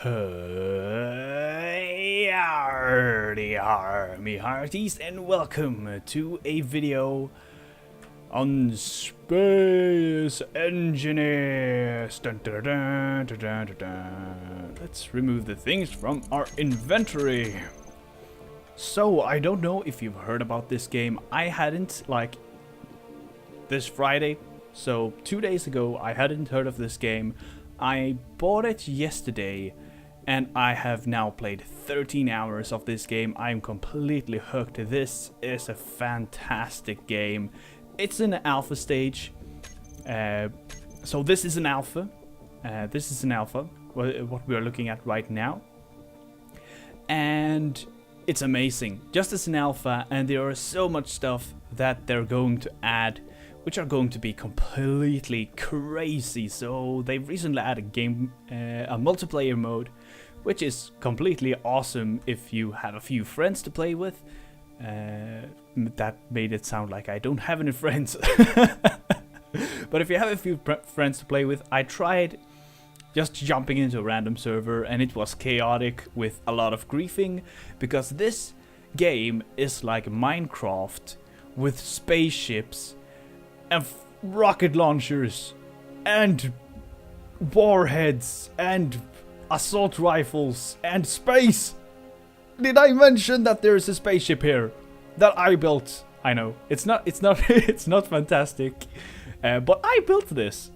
Yarrdeharr, me hearties, and welcome to a video on space engineers. Dun, dun, dun, dun, dun, dun, dun. Let's remove the things from our inventory. So, I don't know if you've heard about this game. I hadn't, this Friday. So, 2 days ago, I hadn't heard of this game. I bought it yesterday. And I have now played 13 hours of this game. I'm completely hooked. This is a fantastic game. It's in the alpha stage. So this is an alpha. What we are looking at right now. And it's amazing. Just as an alpha, and there is so much stuff that they're going to add, which are going to be completely crazy. So they recently added a multiplayer mode, which is completely awesome if you have a few friends to play with. That made it sound like I don't have any friends. But if you have a few friends to play with, I tried just jumping into a random server, and it was chaotic with a lot of griefing, because this game is like Minecraft with spaceships and rocket launchers and warheads and assault rifles and space. Did I mention that there is a spaceship here that I built? I know it's not it's not fantastic, but I built this.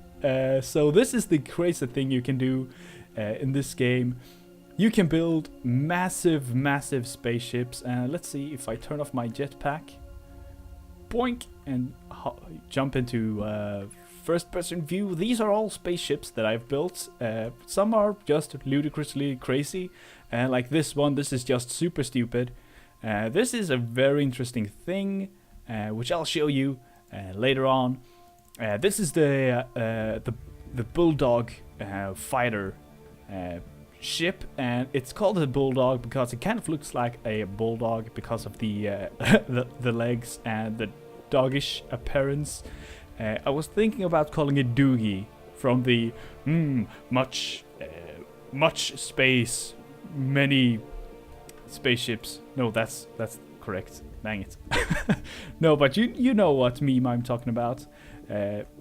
So this is the crazy thing you can do in this game. You can build massive spaceships. Let's see if I turn off my jetpack. Boink, and jump into first-person view. These are all spaceships that I've built. Some are just ludicrously crazy, like this one. This is just super stupid. This is a very interesting thing, which I'll show you later on. This is the Bulldog Fighter ship, and it's called a Bulldog because it kind of looks like a bulldog because of the the legs and the doggish appearance. I was thinking about calling it Doogie from the much space, many spaceships. No, that's correct. Dang it. No, but you know what meme I'm talking about.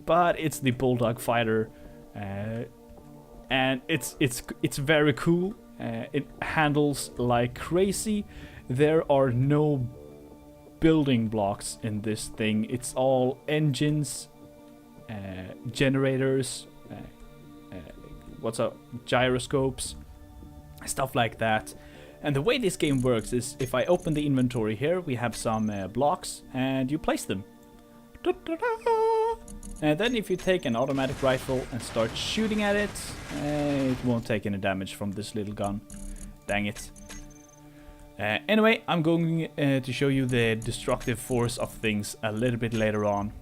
But it's the Bulldog Fighter, and it's very cool. It handles like crazy. There are no building blocks in this thing. It's all engines, generators, gyroscopes, stuff like that. And the way this game works is, if I open the inventory here, we have some blocks, and you place them. And then if you take an automatic rifle and start shooting at it, it won't take any damage from this little gun. Dang it. Anyway, I'm going to show you the destructive force of things a little bit later on.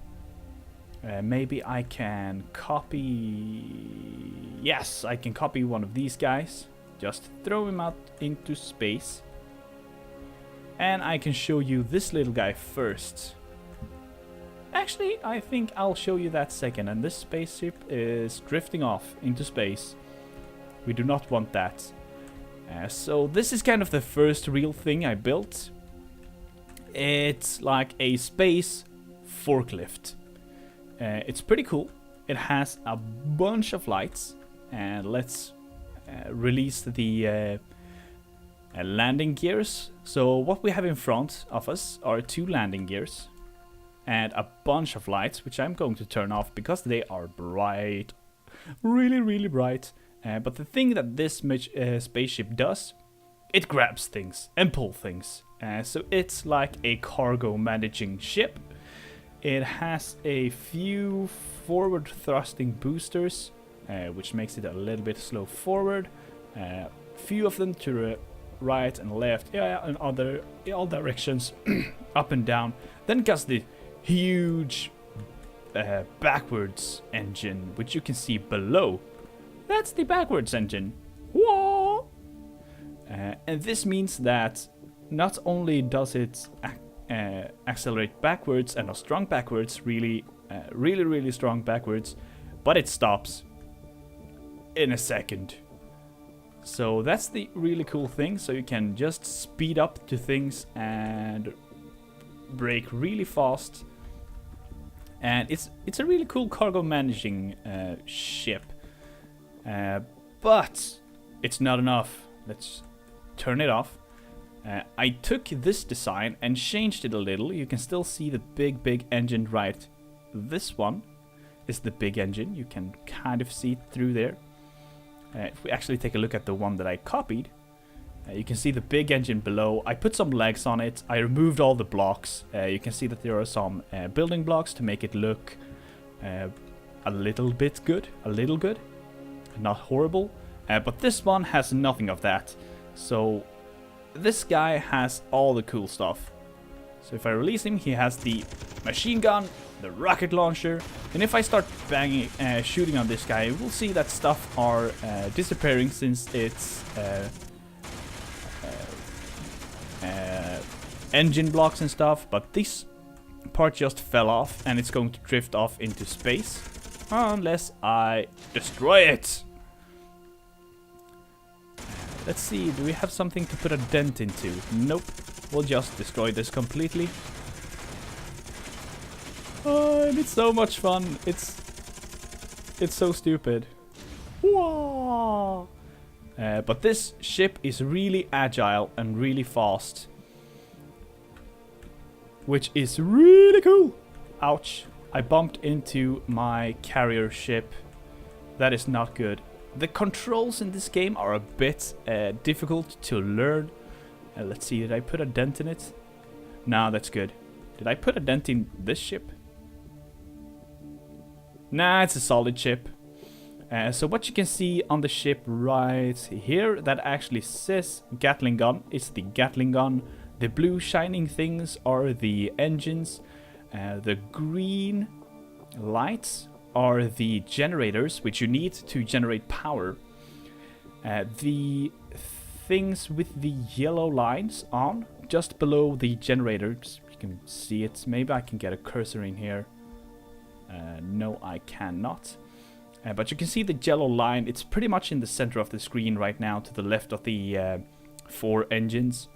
Maybe I can copy... Yes, I can copy one of these guys. Just throw him out into space. And I can show you this little guy first. Actually, I think I'll show you that second. And this spaceship is drifting off into space. We do not want that. So this is kind of the first real thing I built. It's like a space forklift. It's pretty cool. It has a bunch of lights. And let's release the landing gears. So what we have in front of us are 2 landing gears. And a bunch of lights, which I'm going to turn off because they are bright. Really bright. But the thing that this spaceship does, it grabs things and pulls things. So it's like a cargo managing ship. It has a few forward thrusting boosters, which makes it a little bit slow forward. Few of them to the right and left, and in all directions, up and down. Then comes the huge backwards engine, which you can see below. That's the backwards engine. Whoa! And this means that not only does it accelerate backwards and are strong backwards, really strong backwards, but it stops in a second. So that's the really cool thing. So you can just speed up to things and brake really fast. And it's a really cool cargo managing ship. But it's not enough. Let's turn it off. I took this design and changed it a little. You can still see the big engine right. This one is the big engine. You can kind of see it through there. If we actually take a look at the one that I copied, you can see the big engine below. I put some legs on it. I removed all the blocks. You can see that there are some building blocks to make it look a little bit good. A little good. Not horrible. But this one has nothing of that. So this guy has all the cool stuff. So if I release him, he has the machine gun, the rocket launcher, and if I start banging, shooting on this guy, we'll see that stuff are disappearing since it's engine blocks and stuff. But this part just fell off, and it's going to drift off into space unless I destroy it. Let's see, do we have something to put a dent into? Nope. We'll just destroy this completely. Oh, and it's so much fun. It's so stupid. Whoa! But this ship is really agile and really fast. Which is really cool. Ouch. I bumped into my carrier ship. That is not good. The controls in this game are a bit difficult to learn. Let's see, did I put a dent in it? Nah, that's good. Did I put a dent in this ship? Nah, it's a solid ship. So what you can see on the ship right here, that actually says Gatling gun, is the Gatling gun. The blue shining things are the engines. The green lights are the generators, which you need to generate power. The things with the yellow lines on, just below the generators, you can see it. Maybe I can get a cursor in here. No, I cannot. But you can see the yellow line. It's pretty much in the center of the screen right now, to the left of the 4 engines.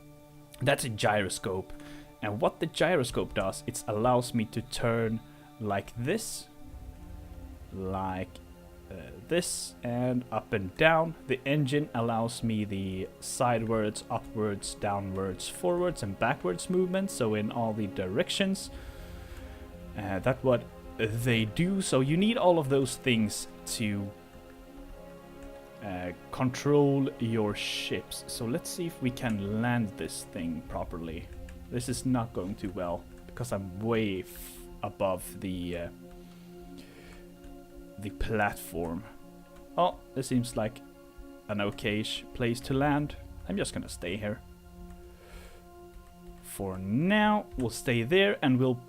That's a gyroscope. And what the gyroscope does, it allows me to turn like this, this, and up and down. The engine allows me the sidewards, upwards, downwards, forwards, and backwards movement, so in all the directions. That's what they do. So you need all of those things to control your ships. So let's see if we can land this thing properly. This is not going too well because I'm way above the platform. Oh, this seems like an okay-ish place to land. I'm just gonna stay here. For now, we'll stay there and we'll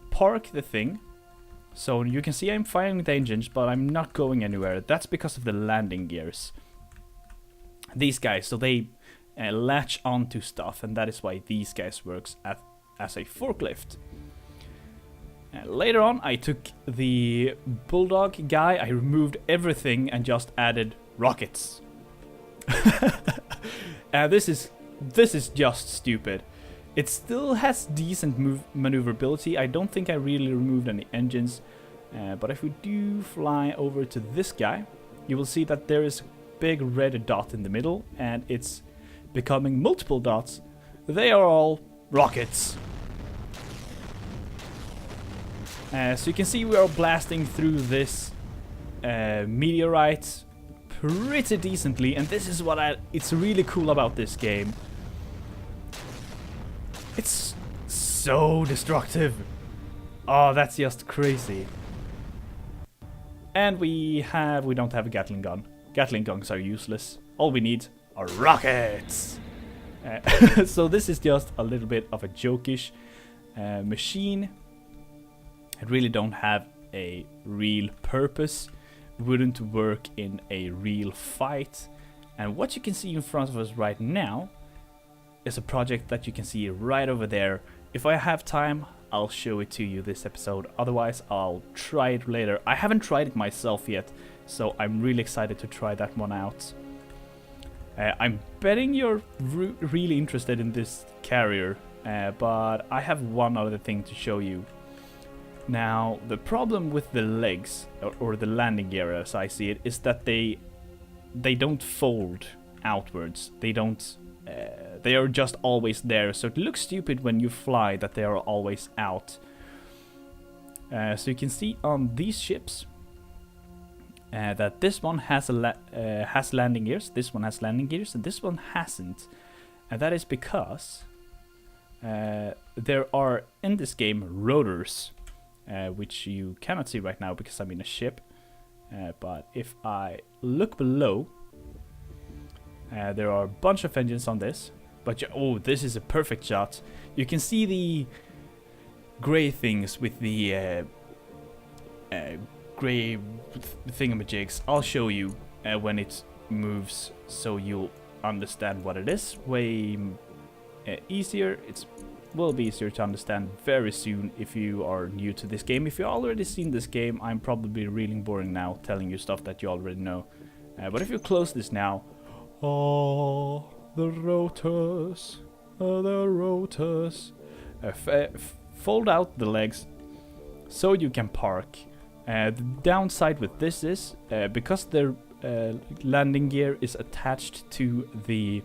park the thing. So you can see I'm firing the engines, but I'm not going anywhere. That's because of the landing gears. These guys, so they latch onto stuff, and that is why these guys works as a forklift. Later on, I took the Bulldog guy, I removed everything and just added rockets. This is just stupid. It still has decent maneuverability. I don't think I really removed any engines. But if we do fly over to this guy, you will see that there is a big red dot in the middle, and it's becoming multiple dots. They are all rockets. So you can see we are blasting through this meteorite pretty decently, and this is what it's really cool about this game. It's so destructive. Oh, that's just crazy. And we don't have a Gatling gun. Gatling guns are useless. All we need are rockets. So this is just a little bit of a jokish machine. It really don't have a real purpose. Wouldn't work in a real fight. And what you can see in front of us right now is a project that you can see right over there. If I have time, I'll show it to you this episode. Otherwise, I'll try it later. I haven't tried it myself yet, so I'm really excited to try that one out. I'm betting you're really interested in this carrier, but I have one other thing to show you. Now, the problem with the legs, or the landing gear as I see it, is that they don't fold outwards. They don't. They are just always there, so it looks stupid when you fly that they are always out. So you can see on these ships that this one has landing gears, this one has landing gears, and this one hasn't. And that is because there are in this game rotors, which you cannot see right now because I'm in a ship. But if I look below, there are a bunch of engines on this. But oh, this is a perfect shot. You can see the gray things with the gray thingamajigs. I'll show you when it moves, so you'll understand what it is. Way easier. Will be easier to understand very soon if you are new to this game. If you've already seen this game, I'm probably really boring now, telling you stuff that you already know. But if you close this now, oh, the rotors, the rotors. Fold out the legs so you can park. The downside with this is because the landing gear is attached to the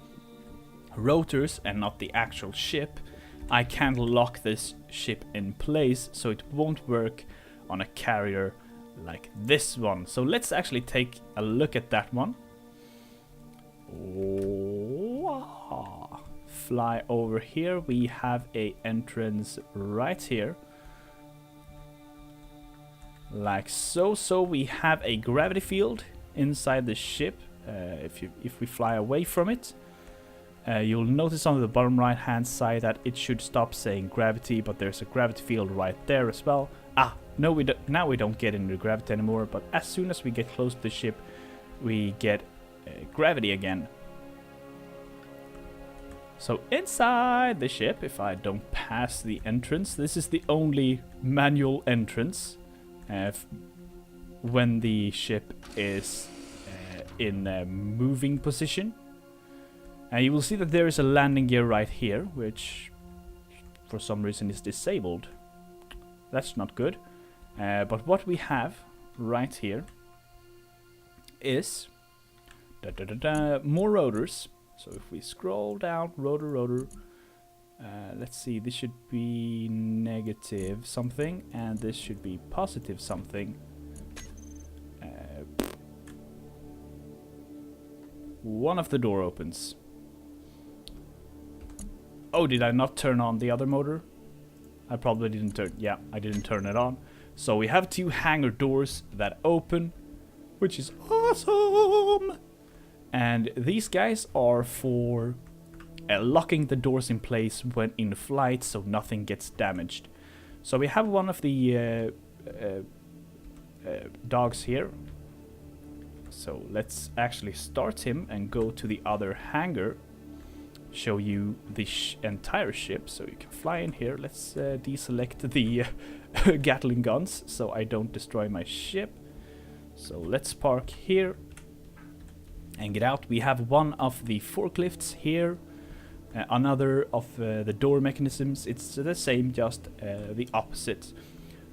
rotors and not the actual ship, I can't lock this ship in place, so it won't work on a carrier like this one. So let's actually take a look at that one. Oh, fly over here. We have a entrance right here, like so. So we have a gravity field inside the ship. If we fly away from it, you'll notice on the bottom right hand side that it should stop saying gravity, but there's a gravity field right there as well. No, now we don't get into gravity anymore, but as soon as we get close to the ship, we get gravity again. So inside the ship, if I don't pass the entrance, this is the only manual entrance when the ship is in a moving position. And you will see that there is a landing gear right here, which for some reason is disabled. That's not good. But what we have right here is more rotors. So if we scroll down, rotor, let's see, this should be negative something, and this should be positive something. One of the door opens. Oh, did I not turn on the other motor? I probably didn't turn, yeah, I didn't turn it on. So we have two hangar doors that open, which is awesome. And these guys are for locking the doors in place when in flight, so nothing gets damaged. So we have one of the dogs here. So let's actually start him and go to the other hangar. Show you the entire ship, so you can fly in here. Let's deselect the Gatling guns so I don't destroy my ship. So let's park here and get out. We have one of the forklifts here, another of the door mechanisms. It's the same, just the opposite.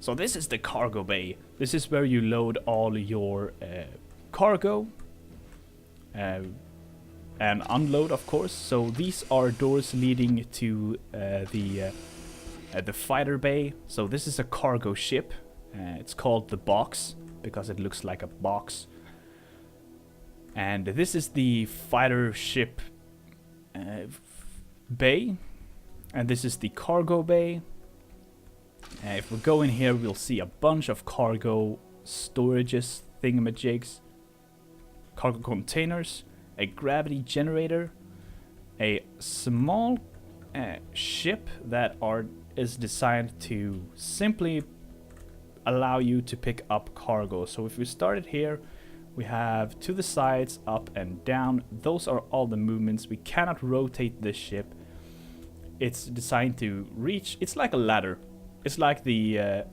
So this is the cargo bay. This is where you load all your cargo and unload, of course. So these are doors leading to the fighter bay. So this is a cargo ship. It's called the box because it looks like a box. And this is the fighter ship bay, and this is the cargo bay. If we go in here, we'll see a bunch of cargo storages, thingamajigs, cargo containers, a gravity generator, a small ship that is designed to simply allow you to pick up cargo. So if we started here, we have to the sides, up and down. Those are all the movements. We cannot rotate this ship. It's designed to reach. It's like a ladder. It's like the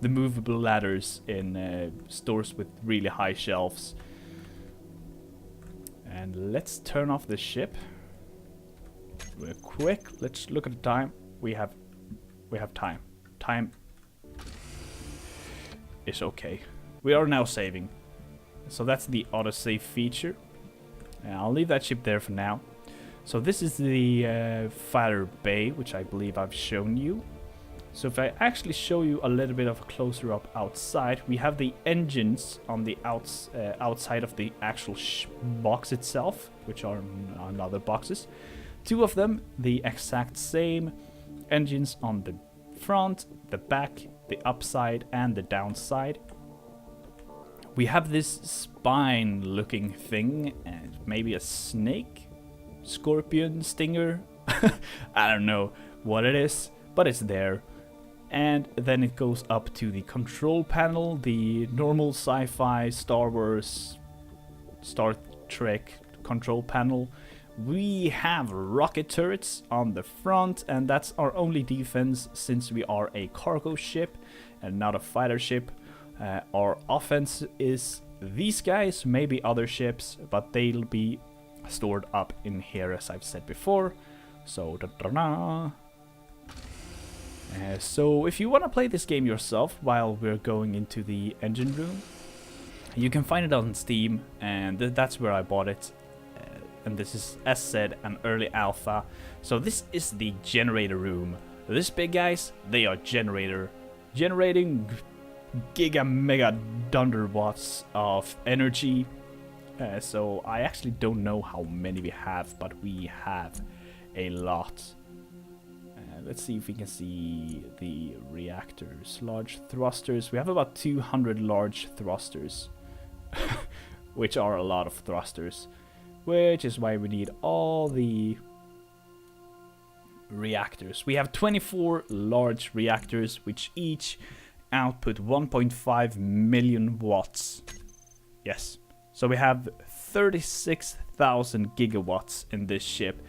the movable ladders in stores with really high shelves. And let's turn off the ship. Real quick, let's look at the time. We have time. Time is okay. We are now saving. So that's the autosave feature. I'll leave that ship there for now. So this is the fighter bay, which I believe I've shown you. So if I actually show you a little bit of a closer up outside, we have the engines on the outside of the actual box itself, which are on other boxes. Two of them, the exact same engines on the front, the back, the upside and the downside. We have this spine looking thing, and maybe a snake, scorpion, stinger. I don't know what it is, but it's there. And then it goes up to the control panel, the normal sci-fi, Star Wars, Star Trek control panel. We have rocket turrets on the front, and that's our only defense since we are a cargo ship and not a fighter ship. Our offense is these guys, maybe other ships, but they'll be stored up in here as I've said before. So, so if you want to play this game yourself while we're going into the engine room, you can find it on Steam, and that's where I bought it. And this is, as said, an early alpha. So this is the generator room. This big guys, they are generating giga mega dunder watts of energy. So I actually don't know how many we have, but we have a lot. Let's see if we can see the reactors. Large thrusters. We have about 200 large thrusters, which are a lot of thrusters, which is why we need all the reactors. We have 24 large reactors, which each output 1.5 million watts. Yes. So we have 36,000 gigawatts in this ship,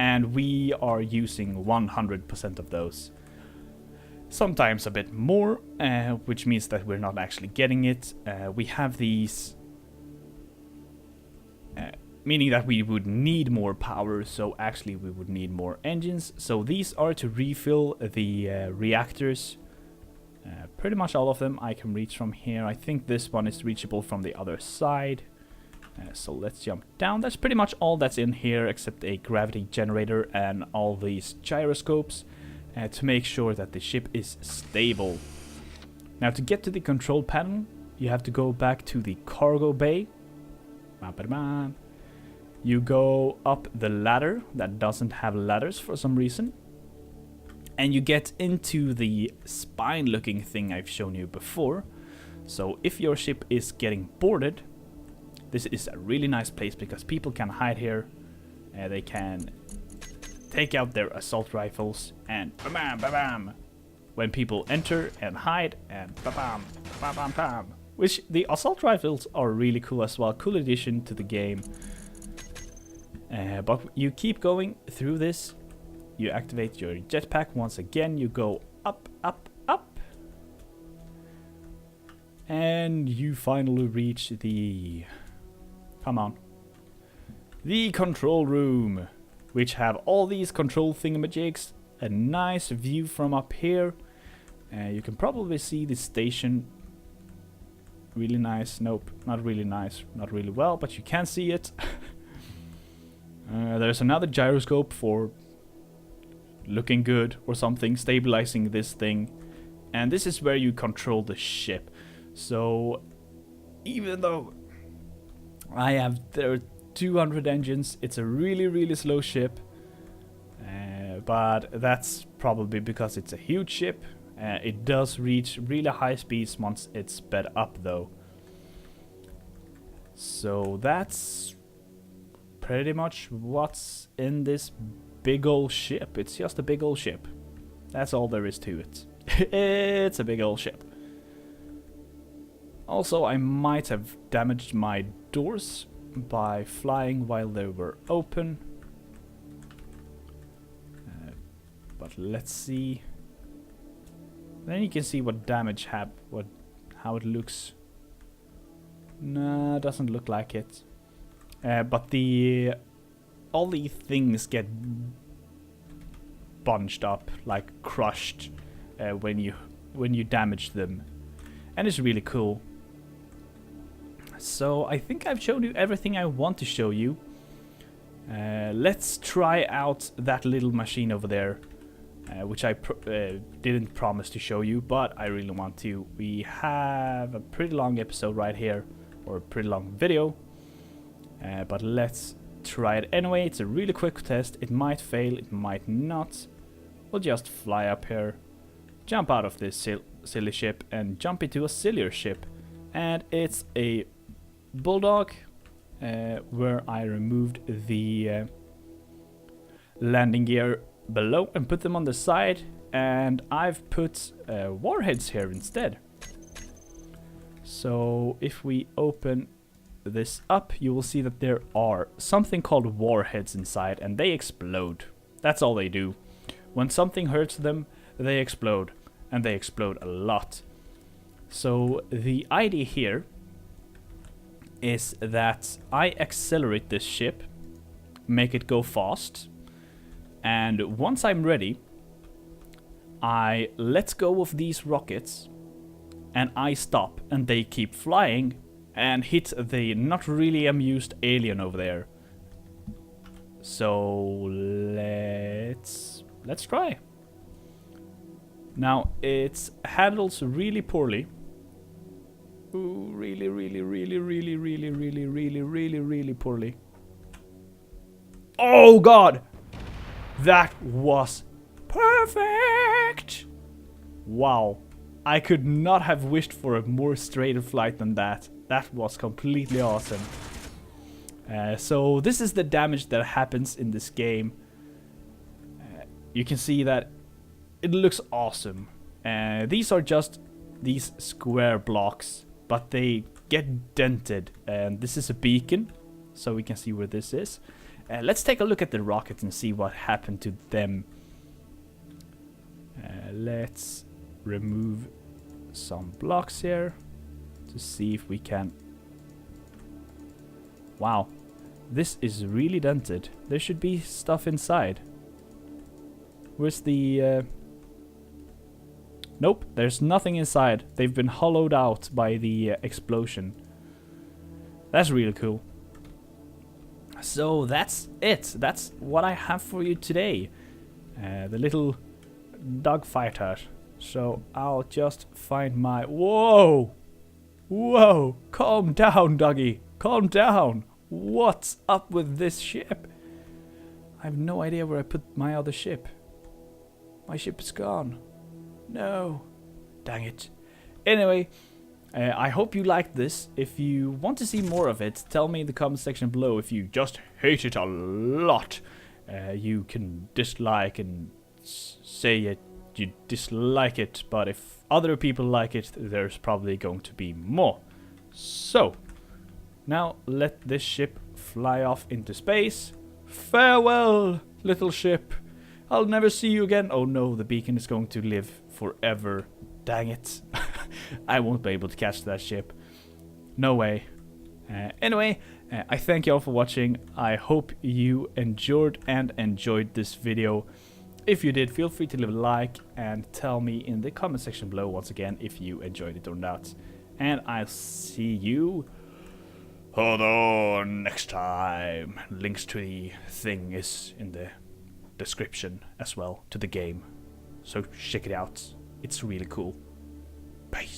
and we are using 100% of those. Sometimes a bit more, which means that we're not actually getting it. We have these, meaning that we would need more power, so actually we would need more engines. So these are to refill the reactors. Pretty much all of them I can reach from here. I think this one is reachable from the other side. So let's jump down. That's pretty much all that's in here, except a gravity generator and all these gyroscopes to make sure that the ship is stable. Now to get to the control panel, you have to go back to the cargo bay. You go up the ladder that doesn't have ladders for some reason, and you get into the spine looking thing I've shown you before. So if your ship is getting boarded, this is a really nice place because people can hide here. They can take out their assault rifles and bam, bam, bam, when people enter and hide, and bam, bam, bam, bam. Which the assault rifles are really cool as well. Cool addition to the game. But you keep going through this. You activate your jetpack once again. You go up, up, up. And you finally reach the... Come on. The control room, which have all these control thingamajigs. A nice view from up here. You can probably see the station. Really nice. Nope, not really nice. Not really well, but you can see it. There's another gyroscope for looking good or something, stabilizing this thing. And this is where you control the ship. So even though there are 200 engines, it's a really slow ship. But that's probably because it's a huge ship. It does reach really high speeds once it's sped up though. So that's pretty much what's in this big old ship. It's just a big old ship. That's all there is to it. It's a big old ship. Also, I might have damaged my doors by flying while they were open. But let's see. Then you can see what damage how it looks. Nah, doesn't look like it. but all the things get bunched up, like crushed, when you damage them, and it's really cool. So I think I've shown you everything I want to show you. Let's try out that little machine over there, which I didn't promise to show you, but I really want to. We have a pretty long episode right here, or a pretty long video, but let's try it anyway. It's a really quick test. It might fail, it might not. We'll just fly up here, jump out of this silly ship, and jump into a sillier ship. And it's a Bulldog, where I removed the landing gear below and put them on the side, and I've put warheads here instead. So if we open this up, you will see that there are something called warheads inside, and they explode. That's all they do. When something hurts them, they explode, and they explode a lot. So the idea here is that I accelerate this ship, make it go fast, and once I'm ready, I let go of these rockets, and I stop, and they keep flying and hit the not really amused alien over there. So let's try. Now it handles really poorly. Ooh, really poorly. Oh god! That was perfect! Wow. I could not have wished for a more straighter flight than that. That was completely awesome. So this is the damage that happens in this game. You can see that it looks awesome. These are just these square blocks, but they get dented. And this is a beacon, so we can see where this is. Let's take a look at the rockets and see what happened to them. Let's remove some blocks here to see if we can... Wow, this is really dented. There should be stuff inside. Where's the... Nope, there's nothing inside. They've been hollowed out by the explosion. That's really cool. So that's it. That's what I have for you today. The little dog fighter. So I'll just find my... Whoa! Whoa! Calm down, doggy. Calm down. What's up with this ship? I have no idea where I put my other ship. My ship is gone. No. Dang it. Anyway, I hope you liked this. If you want to see more of it, tell me in the comment section below. If you just hate it a lot, you can dislike and say it. You dislike it, but if other people like it, there's probably going to be more. So, now let this ship fly off into space. Farewell, little ship. I'll never see you again. Oh no, the beacon is going to live forever. Dang it. I won't be able to catch that ship. No way. Anyway, I thank you all for watching. I hope you enjoyed this video. If you did, feel free to leave a like and tell me in the comment section below once again if you enjoyed it or not. And I'll see you next time. Links to the thing is in the description as well, to the game. So check it out. It's really cool. Peace.